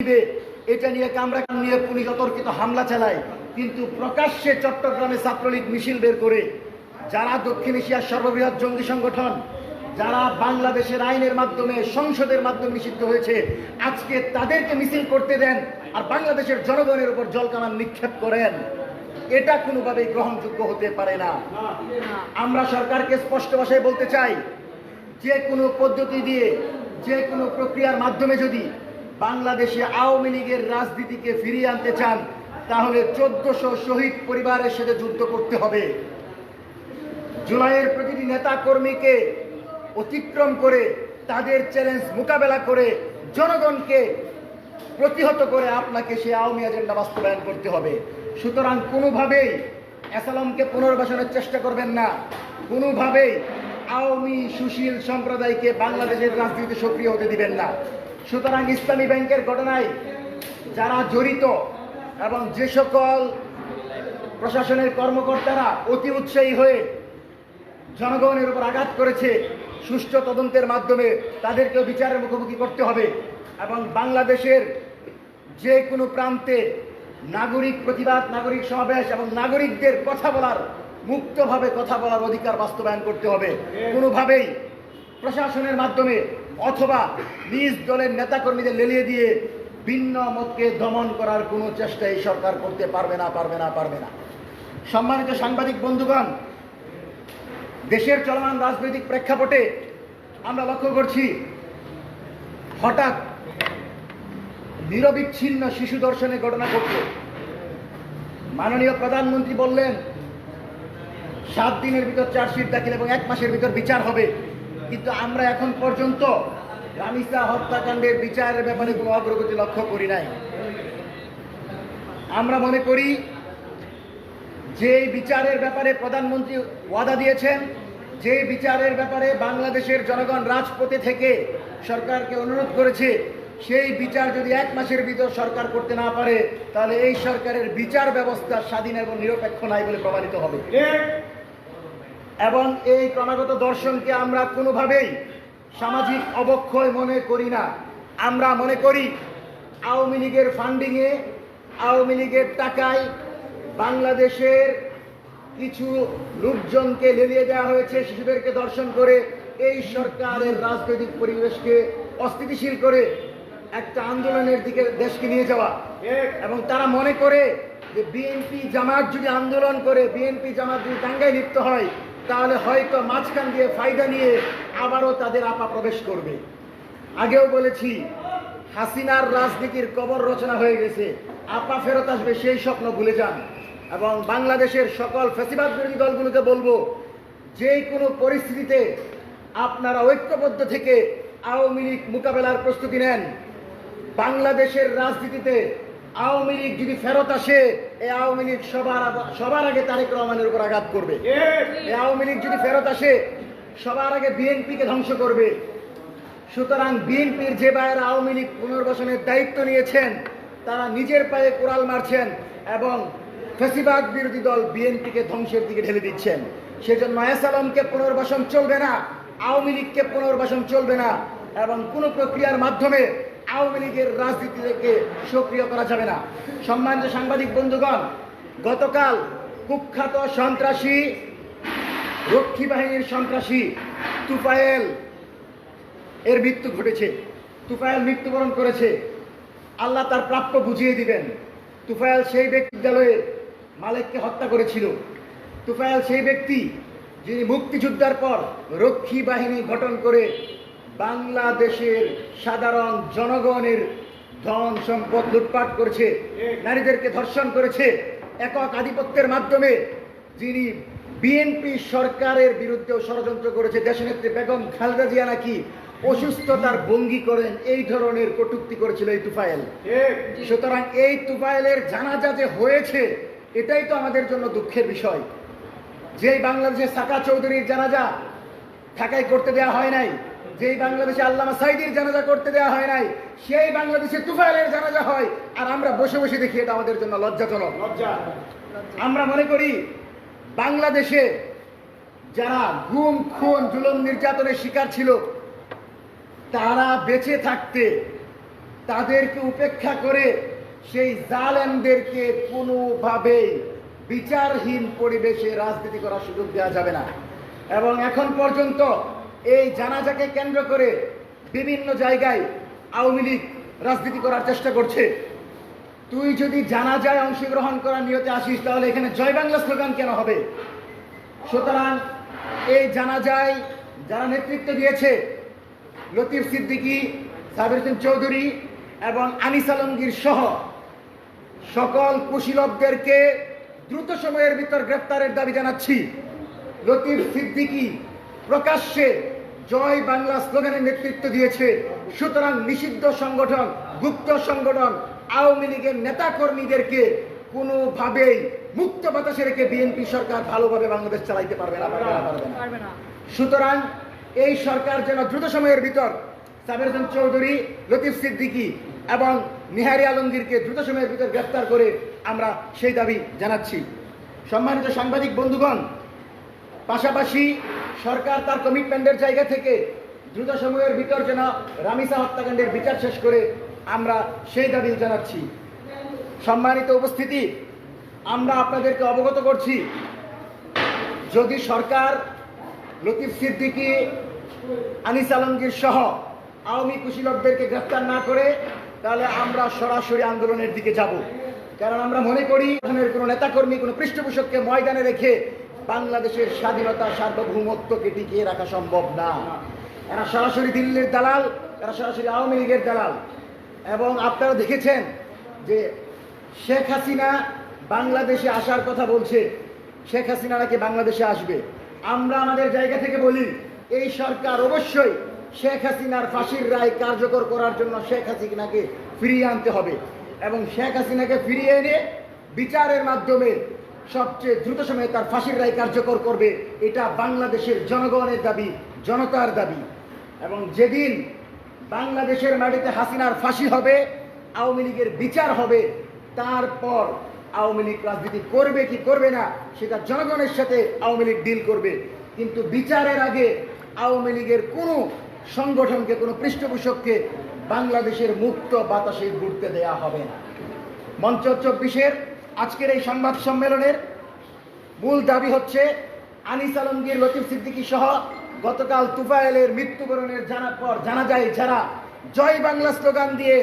এটা নিয়ে কামরা নিয়ে পুলিশ অতর্কিত হামলা চালায়, কিন্তু প্রকাশ্যে চট্টগ্রামে ছাত্রলীগ মিছিল বের করে যারা দক্ষিণ এশিয়ার সর্ববৃহৎ জঙ্গি সংগঠন, যারা বাংলাদেশের আইনের মাধ্যমে সংসদের মাধ্যমে নিষিদ্ধ হয়েছে, আজকে তাদেরকে মিছিল করতে দেন আর বাংলাদেশের জনগণের উপর জলকামান নিক্ষেপ করেন, এটা কোনোভাবেই গ্রহণযোগ্য হতে পারে না। আমরা সরকারকে স্পষ্ট ভাষায় বলতে চাই, যে কোনো পদ্ধতি দিয়ে, যে কোনো প্রক্রিয়ার মাধ্যমে যদি বাংলাদেশে আওয়ামী লীগের রাজনীতিকে ফিরিয়ে আনতে চান, তাহলে 1400 শহীদ পরিবারের সাথে যুদ্ধ করতে হবে। জুলাইয়ের প্রতিটি নেতা কর্মীকে অতিক্রম করে, তাদের চ্যালেঞ্জ মোকাবেলা করে, জনগণকে প্রতিহত করে আপনাকে সেই আওয়ামী এজেন্ডা বাস্তবায়ন করতে হবে। সুতরাং কোনোভাবেই এসালামকে পুনর্বাসনের চেষ্টা করবেন না, কোনোভাবেই আওয়ামী সুশীল সম্প্রদায়কে বাংলাদেশের রাজনীতিতে সক্রিয় হতে দিবেন না। সুতরাং ইসলামী ব্যাংকের ঘটনায় যারা জড়িত এবং যে সকল প্রশাসনের কর্মকর্তারা অতি উৎসাহী হয়ে জনগণের উপর আঘাত করেছে, সুষ্ঠু তদন্তের মাধ্যমে তাদেরকেও বিচারের মুখোমুখি করতে হবে এবং বাংলাদেশের যে কোনো প্রান্তে নাগরিক প্রতিবাদ, নাগরিক সমাবেশ এবং নাগরিকদের কথা বলার, মুক্তভাবে কথা বলার অধিকার বাস্তবায়ন করতে হবে। কোনোভাবেই প্রশাসনের মাধ্যমে অথবা নিজ দলের নেতাকর্মীদের লেলিয়ে দিয়ে ভিন্ন মতকে দমন করার কোনো চেষ্টা এই সরকার করতে পারবে না। সম্মানিত সাংবাদিক বন্ধুগণ, দেশের চলমান রাজনৈতিক প্রেক্ষাপটে আমরা লক্ষ্য করছি, হঠাৎ নিরবিচ্ছিন্ন শিশু ধর্ষণের ঘটনা ঘটল। মাননীয় প্রধানমন্ত্রী বললেন 7 দিনের ভিতর চার্জশিট দাখিল এবং 1 মাসের ভিতর বিচার হবে, কিন্তু আমরা এখন পর্যন্ত রামিসা হত্যাকাণ্ডের বিচারের ব্যাপারে কোনো অগ্রগতি লক্ষ্য করি নাই। আমরা মনে করি যে বিচারের ব্যাপারে প্রধানমন্ত্রী ওয়াদা দিয়েছেন, যে বিচারের ব্যাপারে বাংলাদেশের জনগণ রাজপথে থেকে সরকারকে অনুরোধ করেছে, সেই বিচার যদি 1 মাসের ভিতর সরকার করতে না পারে, তাহলে এই সরকারের বিচার ব্যবস্থা স্বাধীন এবং নিরপেক্ষ নাই বলে প্রমাণিত হবে। এবং এই ক্রমাগত দর্শনকে আমরা কোনোভাবেই সামাজিক অবক্ষয় মনে করি না। আমরা মনে করি আওয়ামী লীগের ফান্ডিংয়ে, আওয়ামী লীগের টাকায় বাংলাদেশের কিছু লোকজনকে লেলিয়ে দেওয়া হয়েছে, শিশুদেরকে দর্শন করে এই সরকারের রাজনৈতিক পরিবেশকে অস্থিতিশীল করে একটা আন্দোলনের দিকে দেশকে নিয়ে যাওয়া। এবং তারা মনে করে যে বিএনপি জামাত যদি আন্দোলন করে, বিএনপি জামাত যদি দাঙ্গায় লিপ্ত হয়, তাহলে হয়তো মাঝখান দিয়ে ফায়দা নিয়ে আবারও তাদের আপা প্রবেশ করবে। আগেও বলেছি, হাসিনার রাজনীতির কবর রচনা হয়ে গেছে, আপা ফেরত আসবে সেই স্বপ্ন ভুলে যান। এবং বাংলাদেশের সকল ফ্যাসিবাদ বিরোধী দলগুলোকে বলবো, যে কোনো পরিস্থিতিতে আপনারা ঐক্যবদ্ধ থেকে আওয়ামী লীগ মোকাবেলার প্রস্তুতি নেন। বাংলাদেশের রাজনীতিতে আওয়ামী লীগ যদি ফেরত আসে, এই আওয়ামী লীগ সবার আগে তারেক রহমানের উপর আঘাত করবে। এই আওয়ামী লীগ যদি ফেরত আসে, সবার আগে বিএনপিকে ধ্বংস করবে। সুতরাং বিএনপির যে ভাইয়েরা আওয়ামী লীগ পুনর্বাসনের দায়িত্ব নিয়েছেন, তারা নিজের পায়ে কোড়াল মারছেন এবং ফ্যাসিবাদ বিরোধী দল বিএনপিকে ধ্বংসের দিকে ঢেলে দিচ্ছেন। সেজন্য এসালামকে পুনর্বাসন চলবে না, আওয়ামী লীগকে পুনর্বাসন চলবে না, এবং কোন প্রক্রিয়ার মাধ্যমে আওয়ামী লীগের রাজনীতি থেকে সক্রিয় করা যাবে না। সম্মানিত সাংবাদিক বন্ধুগণ, গতকাল কুখ্যাত সন্ত্রাসী, রক্ষী বাহিনীর সন্ত্রাসী তুফায়েল এর মৃত্যু ঘটেছে। তুফায়েল মৃত্যুবরণ করেছে। আল্লাহ তার প্রাপ্য বুঝিয়ে দিবেন। তুফায়েল সেই বিদ্যালয়ে মালিককে হত্যা করেছিল। তুফায়েল সেই ব্যক্তি যিনি মুক্তিযুদ্ধের পর রক্ষী বাহিনী গঠন করে বাংলাদেশের সাধারণ জনগণের ধন সম্পদ লুটপাট করেছে, নারীদেরকে ধর্ষণ করেছে, একক আধিপত্যের মাধ্যমে যিনি বিএনপি সরকারের বিরুদ্ধেও ষড়যন্ত্র করেছে। দেশনেত্রী বেগম খালেদা জিয়া নাকি অসুস্থতার ভঙ্গি করেন, এই ধরনের কটূক্তি করেছিল এই তুফায়েল। সুতরাং এই তুফায়েলের জানাজা যে হয়েছে, এটাই তো আমাদের জন্য দুঃখের বিষয়। যেই বাংলাদেশে সাকা চৌধুরীর জানাজা ঢাকায় করতে দেওয়া হয় নাই, যেই বাংলাদেশে আল্লামা সাইদির জানাজা করতে দেওয়া হয় নাই, সেই বাংলাদেশে তুফায়েলের জানাজা হয়, আর আমরা বসে বসে দেখি। এটা আমাদের জন্য লজ্জাজনক। আমরা মনে করি বাংলাদেশে যারা গুম, খুন, জুলুম, নির্যাতনের শিকার ছিল, তারা বেঁচে থাকতে তাদেরকে উপেক্ষা করে সেই জালেমদেরকে কোনোভাবেই বিচারহীন পরিবেশে রাজনীতি করার সুযোগ দেওয়া যাবে না। এবং এখন পর্যন্ত এই জানাজাকে কেন্দ্র করে বিভিন্ন জায়গায় আওয়ামী লীগ রাজনীতি করার চেষ্টা করছে। তুই যদি জানাজায় অংশগ্রহণ করার নিয়তে আসিস তাহলে এখানে জয় বাংলা স্লোগান কেন হবে? সুতরাং এই জানাজায় যারা নেতৃত্ব দিয়েছে, লতিফ সিদ্দিকী, সাবির হোসেন চৌধুরী এবং আনিস আলমগীর সহ সকল কুশীলবদেরকে দ্রুত সময়ের ভিতর গ্রেফতারের দাবি জানাচ্ছি। লতিফ সিদ্দিকী প্রকাশ্যে জয় বাংলা স্লোগানের নেতৃত্ব দিয়েছে। সুতরাং নিষিদ্ধ সংগঠন, গুপ্ত সংগঠন আওয়ামী লীগের নেতাকর্মীদেরকে কোনোভাবেই মুক্ত বাতাসে রেখে বিএনপি সরকার ভালোভাবে বাংলাদেশ চালাইতে পারবে না। সুতরাং এই সরকার যেন দ্রুত সময়ের ভিতর সাবির হোসেন চৌধুরী, লতিফ সিদ্দিকী এবং নিহারি আলমগীরকে দ্রুত সময়ের ভিতর গ্রেফতার করে আমরা সেই দাবি জানাচ্ছি। সম্মানিত সাংবাদিক বন্ধুগণ, পাশাপাশি সরকার তার কমিটমেন্টের জায়গা থেকে দ্রুত সময়ের ভিতর যেন রামিসা হত্যাকাণ্ডের বিচার শেষ করে আমরা সেই দাবি জানাচ্ছি। সম্মানিত উপস্থিতি, আমরা আপনাদেরকে অবগত করছি, যদি সরকার লতিফ সিদ্দিকী, আনিস আলমগীর সহ আওয়ামী কুশীলবদেরকে গ্রেফতার না করে তাহলে আমরা সরাসরি আন্দোলনের দিকে যাব। কারণ আমরা মনে করি কোনো নেতাকর্মী, কোনো পৃষ্ঠপোষককে ময়দানে রেখে বাংলাদেশের স্বাধীনতা, সার্বভৌমত্বকে টিকিয়ে রাখা সম্ভব না। এরা সরাসরি দিল্লির দালাল, এরা সরাসরি আওয়ামী লীগের দালাল। এবং আপনারা দেখেছেন যে শেখ হাসিনা বাংলাদেশে আসার কথা বলছে, শেখ হাসিনা নাকি বাংলাদেশে আসবে। আমরা আমাদের জায়গা থেকে বলি, এই সরকার অবশ্যই শেখ হাসিনার ফাঁসির রায় কার্যকর করার জন্য শেখ হাসিনাকে ফিরিয়ে আনতে হবে এবং শেখ হাসিনাকে ফিরিয়ে এনে বিচারের মাধ্যমে সবচেয়ে দ্রুত সময়ে তার ফাঁসির রায় কার্যকর করবে। এটা বাংলাদেশের জনগণের দাবি, জনতার দাবি। এবং যেদিন বাংলাদেশের মাটিতে হাসিনার ফাঁসি হবে, আওয়ামী লীগের বিচার হবে, তারপর আওয়ামী লীগ রাজনীতি করবে কি করবে না সেটা জনগণের সাথে আওয়ামী লীগ ডিল করবে। কিন্তু বিচারের আগে আওয়ামী লীগের কোনো সংগঠনকে, কোনো পৃষ্ঠপোষককে বাংলাদেশের মুক্ত বাতাসে ঘুরতে দেয়া হবে না। মঞ্চ 24-এর আজকের এই সংবাদ সম্মেলনের মূল দাবি হচ্ছে, আনিস আলমগীর, লতিফ সিদ্দিকী সহ গতকাল তুফাইলের মৃত্যুবরণের জানার পর জানা যায় যারা জয় বাংলা স্লোগান দিয়ে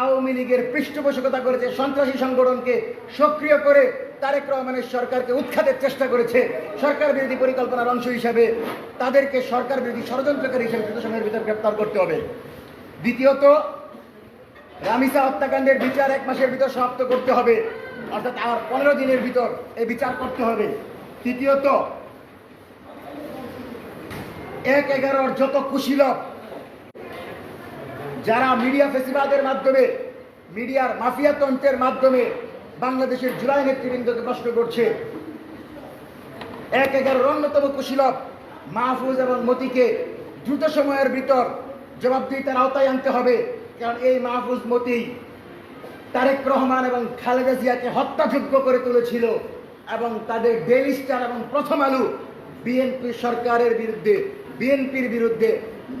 আওয়ামী লীগের পৃষ্ঠপোষকতা করেছে, সন্ত্রাসী সংগঠনকে সক্রিয় করে তারেক রহমানের সরকারকে উৎখাতের চেষ্টা করেছে, সরকার বিরোধী পরিকল্পনার অংশ হিসাবে তাদেরকে সরকার বিরোধী ষড়যন্ত্রকারী হিসেবে দ্রুত সময়ের ভিতর গ্রেপ্তার করতে হবে। দ্বিতীয়ত, রামিসা হত্যাকাণ্ডের বিচার 1 মাসের ভিতর সমাপ্ত করতে হবে, অর্থাৎ আর 15 দিনের ভিতর এই বিচার করতে হবে। তৃতীয়ত, 1-11 যত কুশীলব যারা মিডিয়া ফেসিবাদের মাধ্যমে, মিডিয়ার মাফিয়া তন্ত্রের মাধ্যমে বাংলাদেশের জুলাই নেতৃবৃন্দকে কষ্ট করছে, 1-11 অন্যতম কুশীলব মাহফুজ এবং মতিকে দ্রুত সময়ের ভিতর জবাবদিহিতার আওতায় আনতে হবে। কারণ এই মাহফুজ, মতি তারেক রহমান এবং খালেদা জিয়াকে হত্যাযোগ্য করে তুলেছিল এবং তাদের ডেইলি স্টার এবং প্রথম আলো বিএনপি সরকারের বিরুদ্ধে, বিএনপির বিরুদ্ধে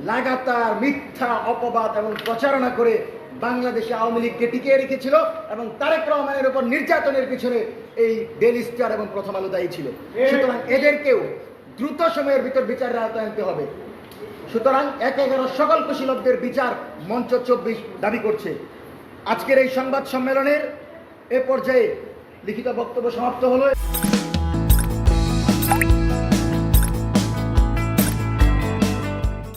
লাগাতার মিথ্যা অপবাদ এবং প্রচারণা করে বাংলাদেশে আওয়ামী লীগকে টিকিয়ে রেখেছিল এবং তারেক রহমানের উপর নির্যাতনের পিছনে এই ডেইলি স্টার এবং প্রথম আলো দায়ী ছিল। সুতরাং এদেরকেও দ্রুত সময়ের ভিতর বিচারের আওতায় আনতে হবে। সুতরাং 1-11 সকল কুশীলবদের বিচার মঞ্চ 24 দাবি করছে। আজকের এই সংবাদ সম্মেলনের এ পর্যায়ে লিখিত বক্তব্য সমাপ্ত হলো।